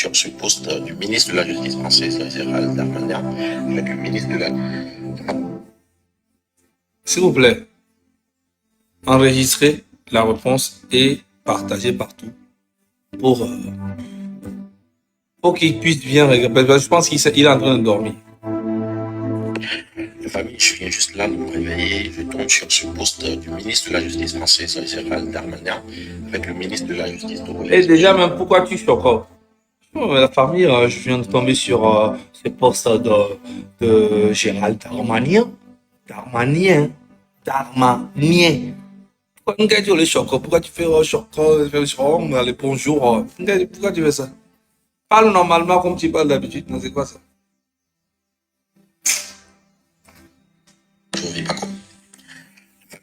sur ce poste du ministre de la Justice français, Gérald Darmanin, avec le ministre de la... S'il vous plaît, enregistrez la réponse et partagez partout pour qu'il puisse bien regarder. Je pense qu'il est en train de dormir. Famille, je viens juste là de me réveiller. Je tombe sur ce poste du ministre de la Justice français, Gérald Darmanin, avec le ministre de la Justice togolais. Et déjà, même pourquoi tu choques? La famille, je viens de tomber sur ce poste de Gérald Darmanin. Darmanin. Pourquoi tu le choques? Pourquoi tu fais choc? Allez, bonjour. Pourquoi tu fais ça? Parle normalement comme tu parles d'habitude. Non, c'est quoi ça?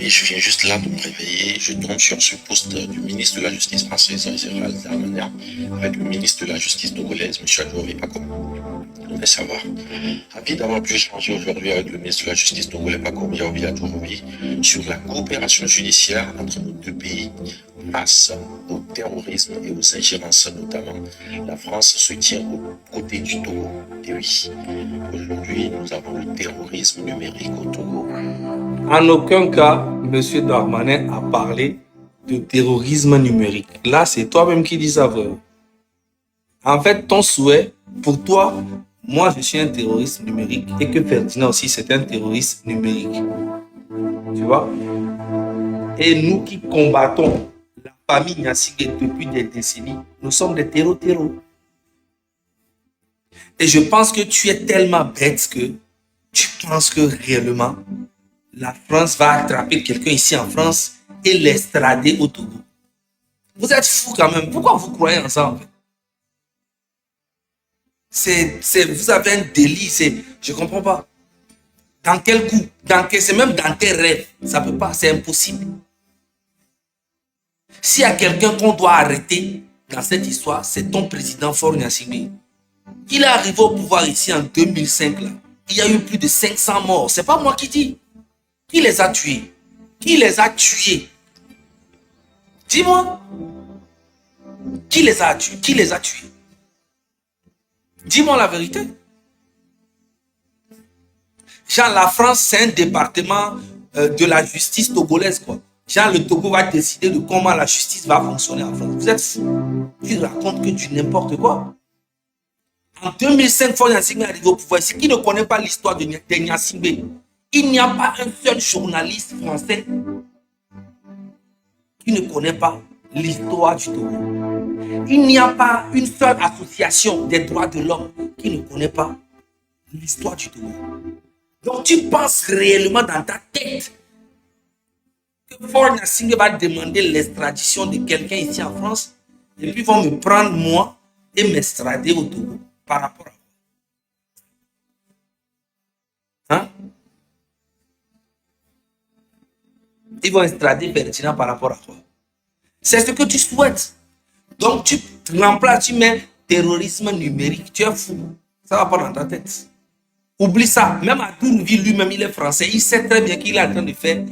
Je viens juste là de me réveiller. Je tombe sur ce poste du ministre de la Justice français, Gérald Darmanin, avec le ministre de la Justice togolaise, M. Adjori Paco. Je voudrais savoir. Ravi d'avoir pu échanger aujourd'hui avec le ministre de la Justice togolais, Paco Biaobi Adjorobi, sur la coopération judiciaire entre nos deux pays face au terrorisme et aux ingérences notamment. La France se tient aux côtés du Togo. Et oui, aujourd'hui, nous avons le terrorisme numérique au Togo. En aucun cas, M. Darmanin a parlé de terrorisme numérique. Là, c'est toi-même qui dis ça, frère. En fait, ton souhait, pour toi, moi, je suis un terroriste numérique et que Ferdinand aussi, c'est un terroriste numérique. Tu vois? Et nous qui combattons la famille Nyassigué depuis des décennies, nous sommes des terreaux. Et je pense que tu es tellement bête que tu penses que réellement, la France va attraper quelqu'un ici en France et l'extrader au Togo. Vous êtes fous quand même. Pourquoi vous croyez en ça en fait? Vous avez un délit. Je comprends pas. Dans quel coup? C'est même dans tes rêves. Ça peut pas. C'est impossible. S'il y a quelqu'un qu'on doit arrêter dans cette histoire, c'est ton président Faure Gnassingbé. Il est arrivé au pouvoir ici en 2005. Là. Il y a eu plus de 500 morts. C'est pas moi qui dis. Qui les a tués? Qui les a tués? Dis-moi. Qui les a tués? Qui les a tués? Dis-moi la vérité. Genre, la France, c'est un département de la justice togolaise, quoi. Genre, le Togo va décider de comment la justice va fonctionner en France. Vous êtes fous. Tu racontes que du n'importe quoi. En 2005, Faure Gnassingbé est arrivé au pouvoir ici. Qui ne connaît pas l'histoire de Gnassingbé? Il n'y a pas un seul journaliste français qui ne connaît pas l'histoire du Togo. Il n'y a pas une seule association des droits de l'homme qui ne connaît pas l'histoire du Togo. Donc tu penses réellement dans ta tête que Faure Gnassingbé va demander l'extradition de quelqu'un ici en France et puis vont me prendre moi et m'extrader au Togo par rapport à hein? Ils vont extrader Ferdinand par rapport à quoi? C'est ce que tu souhaites. Donc tu remplaces, tu mets terrorisme numérique. Tu es fou. Ça va pas dans ta tête. Oublie ça. Même Adourouvi lui-même, il est français. Il sait très bien qu'il est en train de faire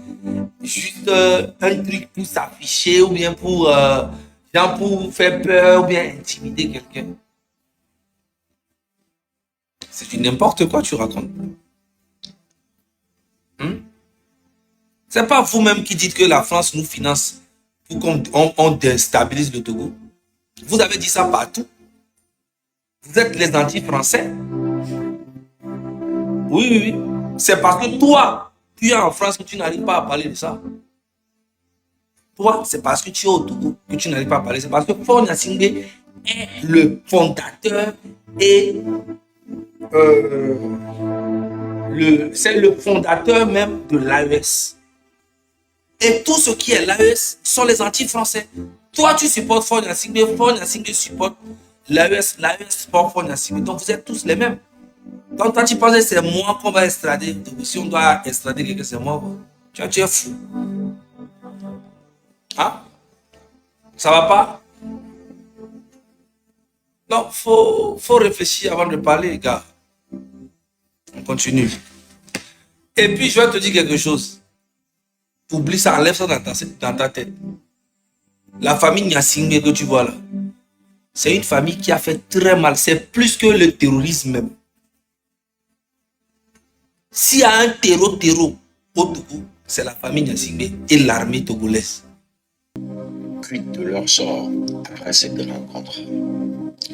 juste un truc pour s'afficher ou bien pour faire peur ou bien intimider quelqu'un. C'est du n'importe quoi tu racontes. C'est pas vous-même qui dites que la France nous finance pour qu'on déstabilise le Togo. Vous avez dit ça partout. Vous êtes les anti-français. Oui. C'est parce que toi, tu es en France que tu n'arrives pas à parler de ça. Toi, c'est parce que tu es au Togo que tu n'arrives pas à parler. C'est parce que Faure Gnassingbé est le fondateur et c'est le fondateur même de l'AES. Et tout ce qui est l'AES sont les anti-français. Toi, tu supportes Faure Gnassingbé, Faure Gnassingbé supporte l'AES, l'AES supporte Faure Gnassingbé. Donc vous êtes tous les mêmes. Donc toi, tu penses que c'est moi qu'on va extrader. Donc, si on doit extrader quelqu'un, c'est moi. Tu es fou. Hein? Ça va pas? Non, faut réfléchir avant de parler, les gars. On continue. Et puis, je vais te dire quelque chose. Oublie ça, enlève ça dans ta tête. La famille Gnassingbé que tu vois là, c'est une famille qui a fait très mal. C'est plus que le terrorisme même. S'il y a un terreau au Togo, c'est la famille Gnassingbé et l'armée togolaise. Quid de leur sort après cette rencontre?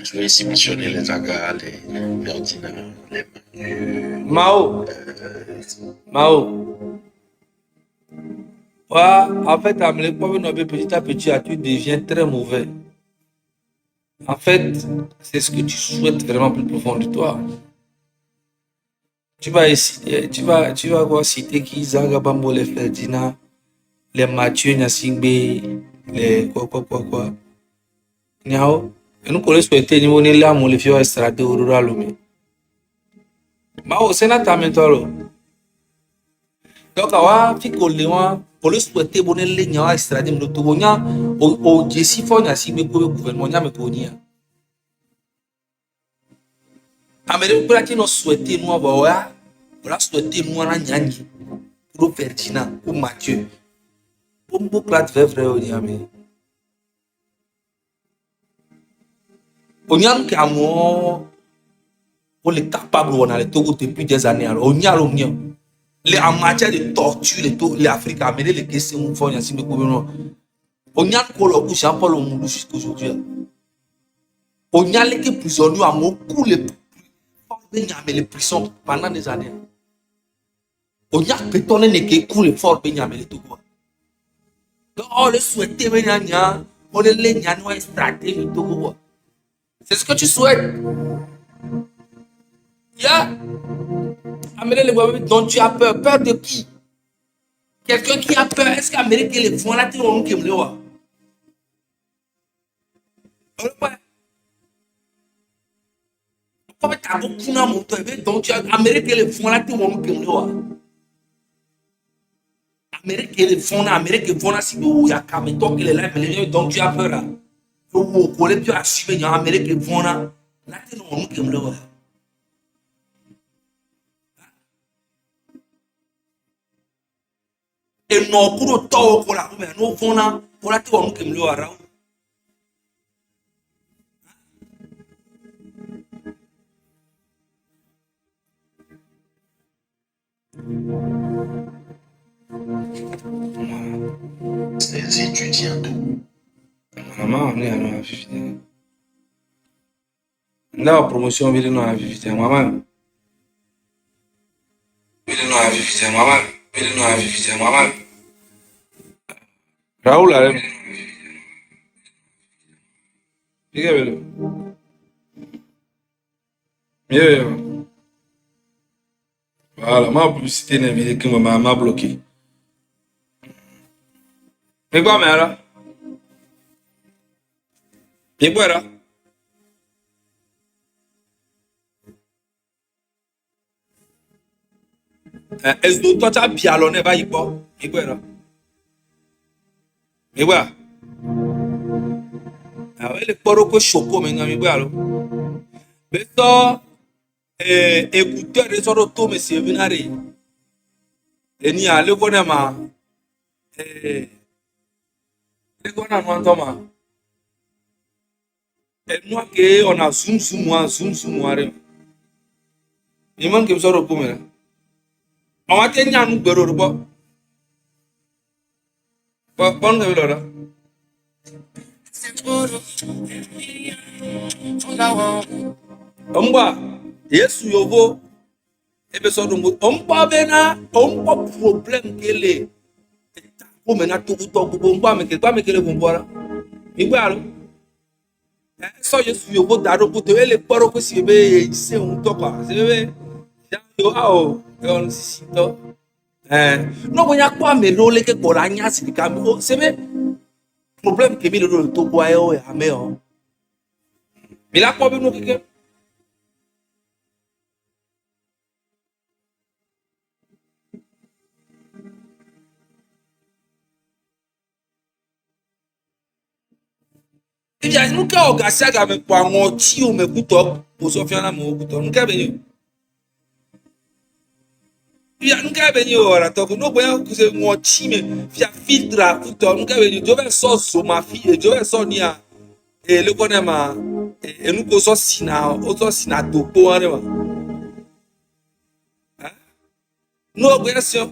Je vais ici mentionner les Aga, les Ordina, les Mao. Ouais, en fait, petit à petit, tu deviens très mauvais. En fait, c'est ce que tu souhaites vraiment plus profond de toi. Tu vas quoi citer qui Zaga Bambo, les Ferdinand, les Mathieu Gnassingbé, les quoi. Niao. Et nous connaissons souhaiter niveau ne là mon les filles extradé au rural mais. Mao, c'est notre mentor. Donc, awa fi ko le wa police souhaiter bonne le nya extradé me to nya o jesi fo Gnassingbé ko gouvernement nya me ko nia. Amérique pour qui nous souhaiter nous avoir voilà souhaiter nous na nyanyi pour Ferdinand ou Mathieu. Pour beaucoup de vrai au nia mais. Onyam ki amo on est capable on a le Togo depuis des années alors onyam les en matière de torture les Africains amener les questions font Gnassingbé ko non onyam ko lo ku Jean Paul Omoundou jusqu'aujourd'hui onyam les prisonniers amo coup les prisons pendant des années onyam pétonné ne que coup les fort benyame le Togo donc on le souhaitait benyanya on les nyano extrader le Togo. C'est ce que tu souhaites. Yeah. Amérique, donc tu as peur. Peur de qui? Quelqu'un qui a peur. Est-ce qu'Amérique les font là, tu vas nous le voir? Donc tu as Amérique les font là, tu vas nous le voir. Amérique les font là, si il y a Cameroun qui est là, donc tu as peur là. Au collège, tu as suivi Amérique les font là, tu vas nous le voir. Et non, pour le temps, pour la mais nous faisons pour la terre, nous le voir. Les étudiants d'où? Maman, on est à la vivité. La promotion, on est à la vivité. Maman. On est à la vivité. Maman. On est à la vivité. Maman. Raoul, là. Regardez-le. Bien. Voilà, ma publicité n'est venue que m'a bloqué. Mais quoi, mais là? Mais quoi, là? Est-ce que toi, tu as bien l'honneur, va y quoi? Mais quoi, là? Mais quoi? Ah ouais, le poro que choco, mais quoi, là? Mais ça, écouteur de son auto, mais c'est venu. Et ni à le connaître, le connaître, moi, et moi, on a zoom, moi, il manque que me soit repos, mais on va tenir un numéro de bois. Bon, là. Omba, Yesu yovo, ebe so do omba bena, omba problème kele. O mena to omba me kele bombora. Igba lo. So Yesu yovo daro ko to ele poro ko si be se un to kwa. Se be ya yo ao, on si to. No bonya kwa me role ke kola nya si ka me. Se be problème ke mi lo to kwa yo ya me o. Mi la ko be no ke. Il y a nous qui organisé avec pour un tio me couteau pour se faire la mon couteau nous qu'à venir il y a nous qu'à venir voilà donc nous voyons que c'est mon tio mais via filtre couteau nous qu'à venir je vais sortir ma fille je vais sortir Et le connaît ma. Et nous posons sina toko hein ma. Hein? Nous bien sûr.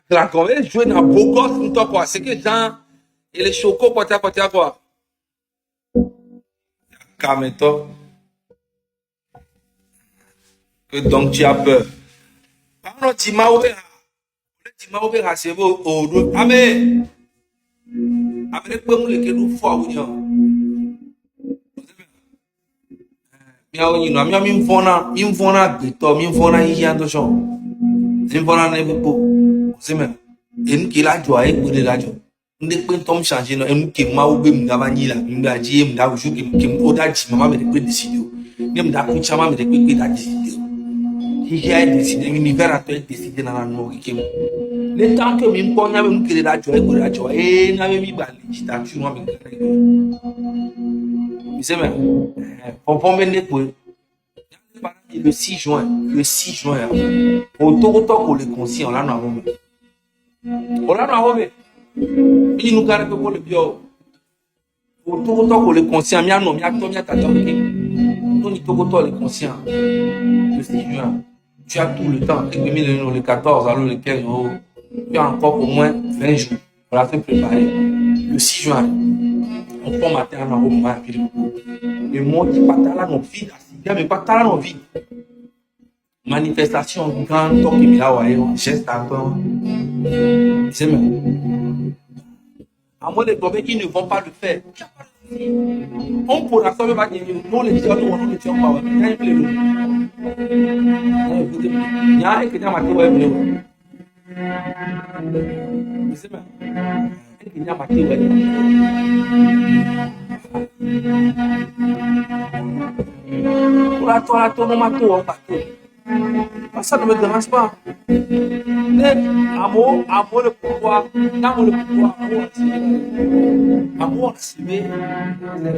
La convaincre jouer dans beau gosse nous quoi. C'est que Jean et les chocos côté quoi. Calme-toi. Que donc tu as peur. Quand tu m'as ouvert, c'est beau. Amen. Amen. Comme le que nous fois ou non. Miao you know, mi mfona bito, mi mfona yando show. Mi mfona ne buko. Zime. En ki la joie e pele la joie. Nde pe tom changer no en ki ma ube mda vanila, mda ji mda uju ki oda ji mama me de pe décider. Ne mda ku chama me de pe da décider. Qui a décidé l'univers a décidé dans la nourriture qui le temps que mi mponya me mkele la joie ko la joie e na me mi ba législature no me kare. C'est même. On va venir pour le 6 juin. Le 6 juin. Autant qu'on le conscient, on l'a n'a on l'a n'a il nous garde pour le bio. Autant qu'on le conscient, mi a non, mi a to, mi a tata. On y autant le conscient. Le 6 juin. Tu as tout le temps. Le 14, alors le 15 euros. Tu as encore au moins 20 jours. On l'a fait préparer. Le 6 juin. On prend matin à Roma. Le monde qui partage là, nos vies, mais partage là, nos vies. Manifestation grande, donc il y a un geste à temps. C'est même. À moins de tomber, ils ne vont pas le faire. On pourra sauver pas nous les gens, nous les gens pas. Il y a un qui a maté ouais. C'est même. Il y a maté ouais. Toi, non mato, ça ne me dérange pas. Mais amour le pouvoir, amour assumé, c'est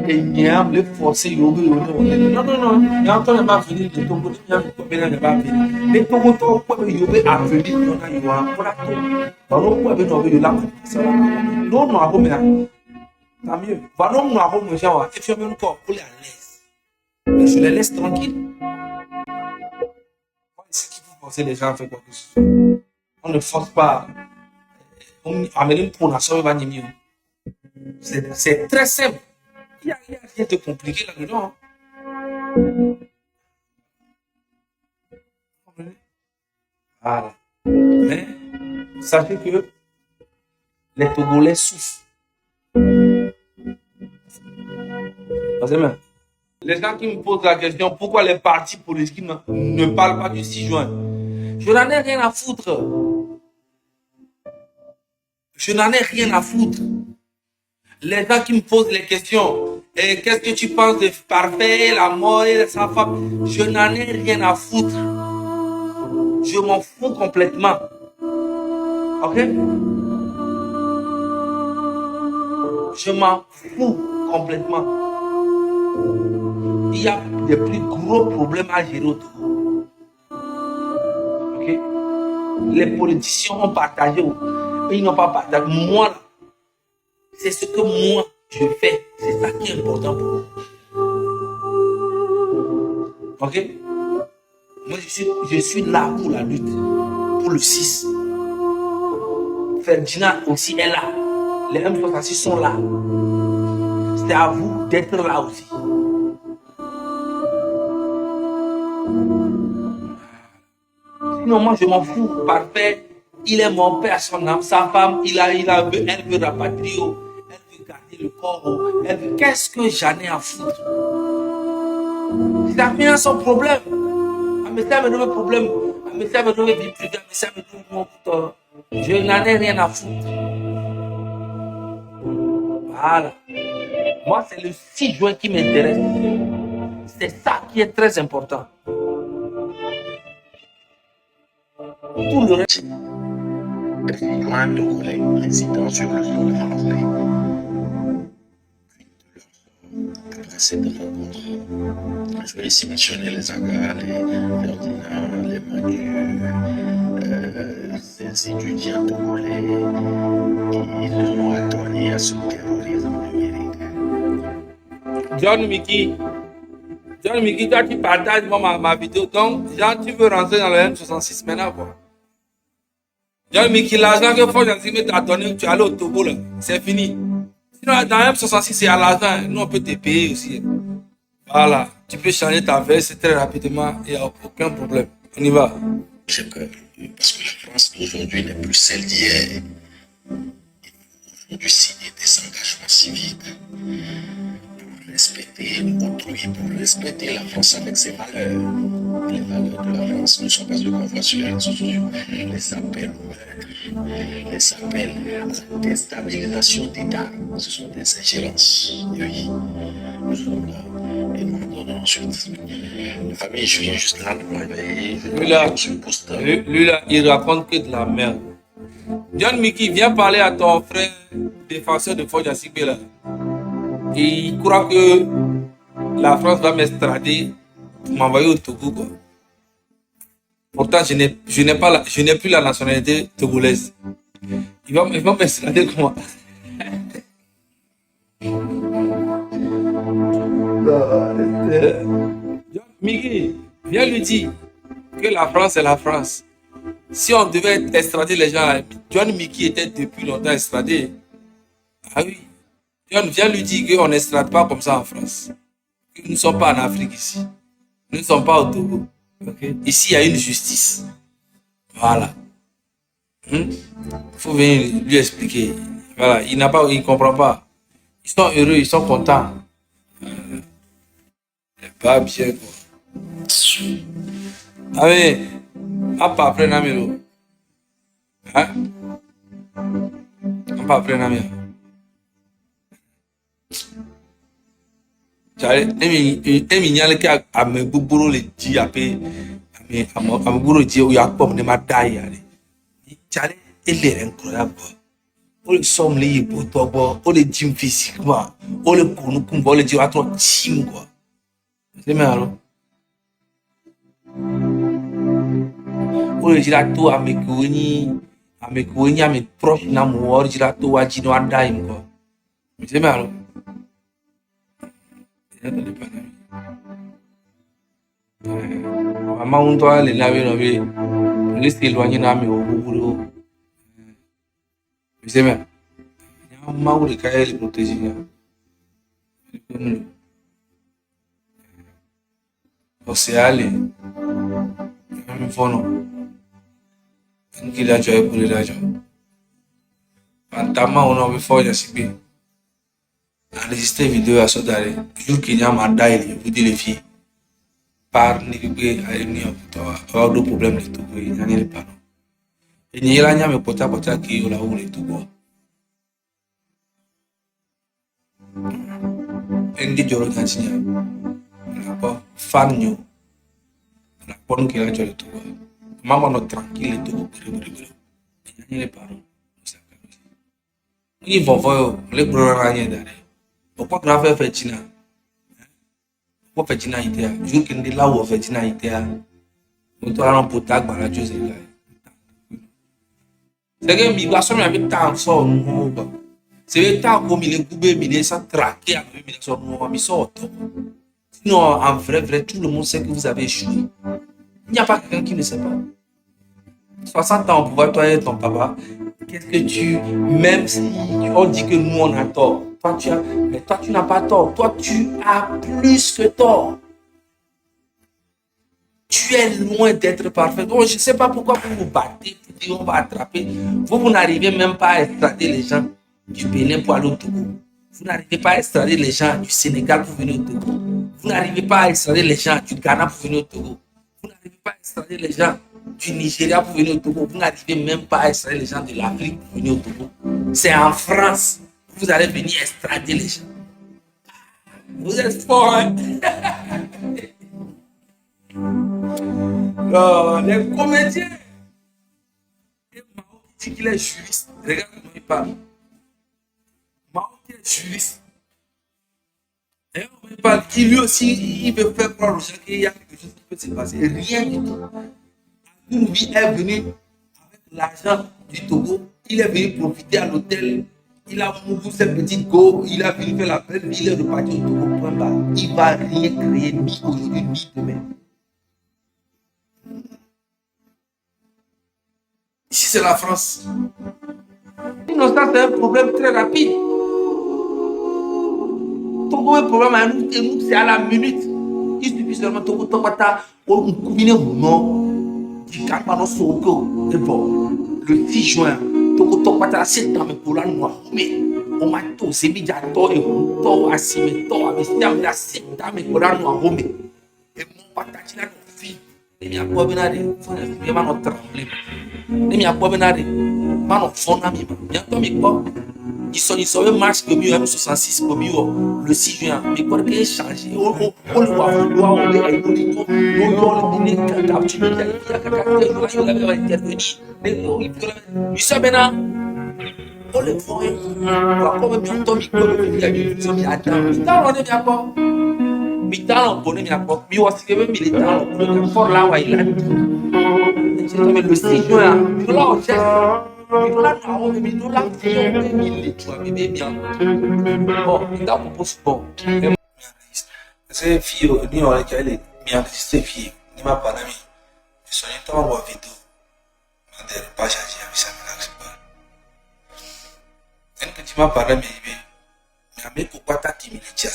que il y a le forcer, non, il y a encore pas venir de ton côté, il y a pas venir. Mais ton côté, il y a venir, il y a pour la tour. On peut trouver de la non, tant mieux. Valons nous avons mes gens, et fermer le corps pour les à l'aise. Mais je les laisse tranquilles. C'est qui vous pensez les gens font quoi que ce soit. On ne force pas. On amène pour la soirée va mieux. C'est très simple. Il n'y a rien de compliqué là-dedans. Voilà. Mais sachez que les Togolais souffrent. Les gens qui me posent la question pourquoi les partis politiques ne parlent pas du 6 juin, je n'en ai rien à foutre. Je n'en ai rien à foutre. Les gens qui me posent les questions, et qu'est-ce que tu penses de Parfait, la mort et sa femme, je n'en ai rien à foutre. Je m'en fous complètement. Ok? Je m'en fous complètement. Il y a des plus gros problèmes à gérer autour. Ok? Les politiciens ont partagé, mais ils n'ont pas partagé. Moi, c'est ce que moi je fais. C'est ça qui est important pour moi. Ok? Moi, je suis là pour la lutte, pour le 6. Ferdinand aussi est là. Les M66 sont là. C'est à vous d'être là aussi. Sinon, moi, je m'en fous. Parfait. Il est mon père, son âme, sa femme, elle veut rapatrier, elle veut garder le corps, elle veut... Qu'est-ce que j'en ai à foutre? C'est à rien son problème. Mais ça me donne un problème. Mais ça me donne une vie privée. Mais ça me donne mon putain. Je n'en ai rien à foutre. Voilà. Moi, c'est le 6 juin qui m'intéresse. C'est ça qui est très important. Tout le reste. Un Togolais résidant sur le sol français. Après cette rencontre, je vais ici mentionner les Aga, les Ferdinand, les Manu, ces étudiants togolais qui se sont attornés à ce terrorisme numérique. John Mickey, toi tu partages moi, ma vidéo, donc genre, tu veux rentrer dans le M66 maintenant quoi. John Mickey, l'argent que Ford Yassine t'a donné, tu es allé au Togo là, c'est fini. Sinon dans le M66 c'est à l'argent, nous on peut te payer aussi. Voilà, tu peux changer ta veste très rapidement, il n'y a aucun problème. On y va. J'ai peur, parce que la France d'aujourd'hui n'est plus celle d'hier. Aujourd'hui, signer des engagements civiques pour respecter autrui, pour respecter la France avec ses valeurs. Les valeurs de la France ne sont pas ce qu'on voit sur les réseaux sociaux. Les appels au meurtre, les appels à la déstabilisation d'État, ce sont des ingérences. Et oui, nous sommes là et nous nous donnons ensuite. La famille, je viens juste là de me réveiller. Lui là, il raconte que de la merde. John Mickey, viens parler à ton frère défenseur de Ford Yassine là. Et il croit que la France va m'extrader pour m'envoyer au Togo quoi. Pourtant, je n'ai plus la nationalité togolaise. Il va m'extrader comment? John Mickey, viens lui dire que la France est la France. Si on devait extrader les gens, John Mickey était depuis longtemps extradé. Ah oui. John, viens lui dire qu'on n'extrade pas comme ça en France. Nous ne sommes pas en Afrique ici. Nous ne sommes pas au Togo. Okay? Ici, il y a une justice. Voilà. Il faut venir lui expliquer. Voilà. Il ne comprend pas. Ils sont heureux, ils sont contents. Pas bien quoi. Ah oui. Apa après Namiro. Hein? Apa après Namiro. Emi nyale ke ame gbogbo le dzi ape ame gbogbo dzi o ya kpɔm ne ma da ya le. Tsale ele re ŋkɔ ya gbɔ. O le sɔm le yibo tɔ gbɔ. O le dzim physiquement. O le ko nuku gbɔ. O le dzi wa trɔ tsim quoi. C'est mais alors. O le dzra to ame kewo nyi ame proche na mo o le dzra to wa dzi no ada yim quoi. C'est mais alors. Maman ŋutɔ le na be nɔ be le si éloigné na ame wowuwo. C'est mais. Maman ɖeka ye le protéger ya. Océa le. Ame fɔnɔ. Nkili adzɔ ekele d'adzɔ. Pantama wo nɔ be fɔ Yasigbe. Enregistrer vidéo à Sodare. Jour qu'il y a un mandat, il vous dit les filles. Par Nigbe, il n'y a pas de problème de tout. Il n'y a pas. Il n'y a rien de pota qui est là où les tout. Il dit Joro Gantinia. D'accord. Fan you. La bonne qui a déjà le tout. Maman non tranquille et tout. Il n'y a pas. Ils vont voir les gros rien derrière. Pourquoi grave fait China? Pourquoi fait China idea? Je veux qu'il y ait là où fait China idea. Nous allons pour tag par la chose là. C'est que mi glaçon avec tant so nous. C'est tant comme il est coupé, il est traqué avec mi so nous, mi so. Sinon en vrai tout le monde sait que vous avez échoué. Il n'y a pas quelqu'un qui ne sait pas. 60 ans pour voir toi et ton papa. Qu'est-ce que tu, même si on dit que nous on a tort, mais toi tu n'as pas tort, toi tu as plus que tort. Tu es loin d'être parfait. Donc je ne sais pas pourquoi vous vous battez pour dire on va attraper. Vous n'arrivez même pas à extrader les gens du Bénin pour aller au Togo. Vous n'arrivez pas à extrader les gens du Sénégal pour venir au Togo. Vous n'arrivez pas à extrader les gens du Ghana pour venir au Togo. Vous n'arrivez pas à extrader les gens du Nigeria pour venir au Togo. Vous n'arrivez même pas à extrader les gens de l'Afrique pour venir au Togo. C'est en France que vous allez venir extrader les gens. Vous êtes forts, hein? Non, les comédiens. Et Mao qui dit qu'il est juriste. Regarde comment il parle. Mao qui est juriste. Et Il lui aussi, il veut faire croire aux gens qu'il y a quelque chose qui peut se passer. Rien du tout. Lui est venu avec l'argent du Togo. Il est venu profiter à l'hôtel. Il a mouru ses petites go. Il a venu faire la belle vie. Il est reparti au Togo. Point barre. Il ne va rien créer ni aujourd'hui ni demain. Ici, c'est la France. L'innocence, c'est un problème très rapide. Togo, un problème à nous, et nous, c'est à la minute. Il suffit seulement de Togo, on combine mon nom, du Carpano Soko, et bon, le 6 juin, Togo, Topata, 7 ans, mais pour la noire, mais on m'a tout, c'est médiateur, et on t'a assimilé, mais c'est à 7 ans, mais pour la noire, mais et mon patati là, nos filles, et bien, pour venir, il faut vraiment trembler. Et bien, pour venir, pas notre fond, bientôt, mais quoi? Ils sont même marche comme M66 comme le 6 juin. Mais pour qu'ils changent, on le voit, on le 6 juin. Essa fio, ni olha que ele me assiste fio, ni ma para mim. Só então uma vida. Mandei baixa de avisa me lá que ele que ma para mim, me amigo quatro time de